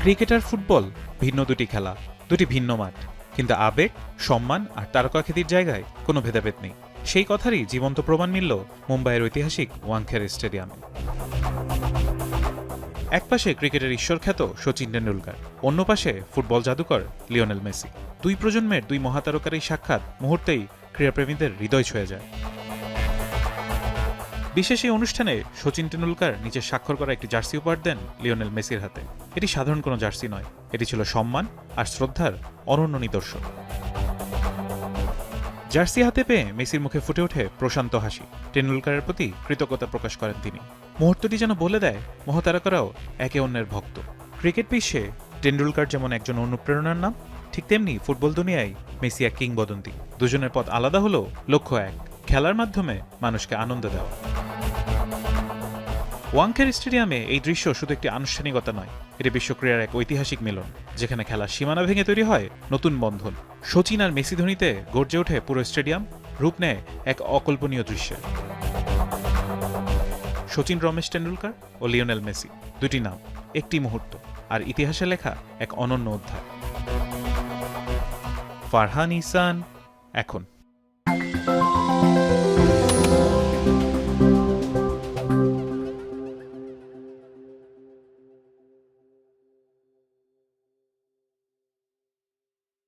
Cricket আর football ভিন্ন দুটি খেলা, দুটি ভিন্ন মাঠ, কিন্তু আবেগ, সম্মান আর তারকাখ্যাতির জায়গায় কোনো ভেদাভেদ নেই। সেই কথারই জীবন্ত প্রমাণ মিলল মুম্বাইয়ের ঐতিহাসিক ওয়াংখেড়ে স্টেডিয়ামে। একপাশে ক্রিকেটের ঈশ্বরখ্যাত শচীন টেন্ডুলকার, অন্য পাশে ফুটবল জাদুকর লিওনেল মেসি। দুই প্রজন্মের দুই মহাতারকার এই সাক্ষাৎ মুহূর্তেই ক্রীড়াপ্রেমীদের হৃদয় ছুঁয়ে যায়। বিশেষ এই অনুষ্ঠানে শচীন টেন্ডুলকার নিজের স্বাক্ষর করা একটি জার্সি উপহার দেন লিওনেল মেসির হাতে। এটি সাধারণ কোনো জার্সি নয়, এটি ছিল সম্মান আর শ্রদ্ধার অনন্য নিদর্শন। জার্সি হাতে পেয়ে মেসির মুখে ফুটে ওঠে প্রশান্ত হাসি। টেন্ডুলকারের প্রতি কৃতজ্ঞতা প্রকাশ করেন তিনি। মুহূর্তটি যেন বলে দেয় মহাতারকারাও একে অন্যের ভক্ত। ক্রিকেট বিশ্বে টেন্ডুলকার যেমন একজন অনুপ্রেরণার নাম, ঠিক তেমনি ফুটবল দুনিয়ায় মেসি এক কিংবদন্তি। দুজনের পথ আলাদা হলেও লক্ষ্য এক, খেলার মাধ্যমে মানুষকে আনন্দ দেওয়া। ওয়াংখেড়ে স্টেডিয়ামে এই দৃশ্য শুধু একটি আনুষ্ঠানিকতা নয়, এটি বিশ্বক্রীড়ার এক ঐতিহাসিক মিলন, যেখানে খেলার সীমানা ভেঙে তৈরি হয় নতুন বন্ধন। শচীন আর মেসি ধ্বনিতে গর্জে ওঠে পুরো স্টেডিয়াম, রূপ নেয় এক অকল্পনীয় দৃশ্যে। শচীন রমেশ টেন্ডুলকার ও লিওনেল মেসি, দুটি নাম, একটি মুহূর্ত, আর ইতিহাসে লেখা এক অনন্য অধ্যায়। ফারহান ইহসান, এখন।